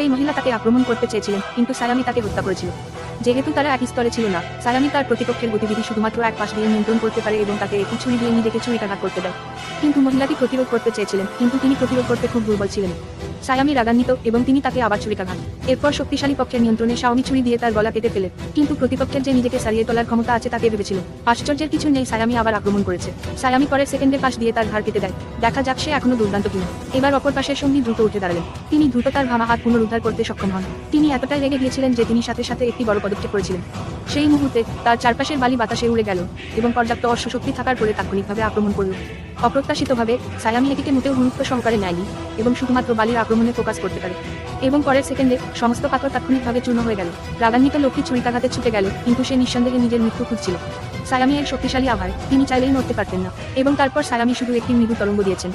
এই মহিলা তাকে আক্রমণ করতে চেয়েছিলেন, কিন্তু সায়ামি তাকে হত্যা করেছিল। যেহেতু তারা এক স্তরে ছিল না, সায়ামি তার প্রতিপক্ষের গতিবিধি শুধুমাত্র এক পাশ দিয়ে নিয়ন্ত্রণ করতে পারে এবং তাকে একটি ছুরি দিয়ে নিজেকে ছুরিকাঘাত করতে দেয়। কিন্তু মহিলাটি প্রতিরোধ করতে চেয়েছিলেন, কিন্তু তিনি প্রতিরোধ করতে খুব দুর্বল ছিলেন। সায়ামি রাগান্বিত এবং তিনি তাকে আবার ছুরিকাঘাত। এরপর শক্তিশালী পক্ষের নিয়ন্ত্রণে শাওমি ছুরি দিয়ে তার গলা কেটে ফেলে, কিন্তু প্রতিপক্ষের যে নিজেকে সারিয়ে তোলার ক্ষমতা আছে তাকে ভেবেছিল। আশ্চর্যের কিছু নেই, সায়ামি আবার আক্রমণ করেছে। সায়ামি পরের সেকেন্ডের পাশ দিয়ে তার ঘাড় কেটে দেয়। দেখা যাক সে এখনো দুর্দান্ত কিনা। এবার অপর পাশের সঙ্গী দ্রুত উঠে দাঁড়ালেন। তিনি দ্রুত তার ভাঙা হাত পুনরুদ্ধার করতে সক্ষম হন। তিনি এতটাই রেগে গিয়েছিলেন যে তিনি সাথে সাথে একটি বড় পদক্ষেপ করেছিলেন। সেই মুহূর্তে তার চারপাশের বালি বাতাসে উড়ে গেল এবং পর্যাপ্ত অশ্বশক্তি থাকার পরে তাৎক্ষণিকভাবে আক্রমণ করল। অপ্রত্যাশিতভাবে সায়ামি এটিকে মোটেও গুরুত্ব সহকারে নেয়নি এবং শুধুমাত্র বালির আক্রমণে ফোকাস করতে পারে। এবং পরের সেকেন্ডে সমস্ত পাথর তাৎক্ষণিকভাবে চূর্ণ হয়ে গেল। রাগান্বিত লোকটি ছুরিকাঘাতে ছুটে গেল, কিন্তু সে নিঃসন্দেহে নিজের মৃত্যু খুঁজছিল। সায়ামি এর শক্তিশালী আভায় তিনি চাইলেই নড়তে পারতেন না, এবং তারপর সায়ামি শুধু একটি মৃদু তরঙ্গ দিয়েছেন।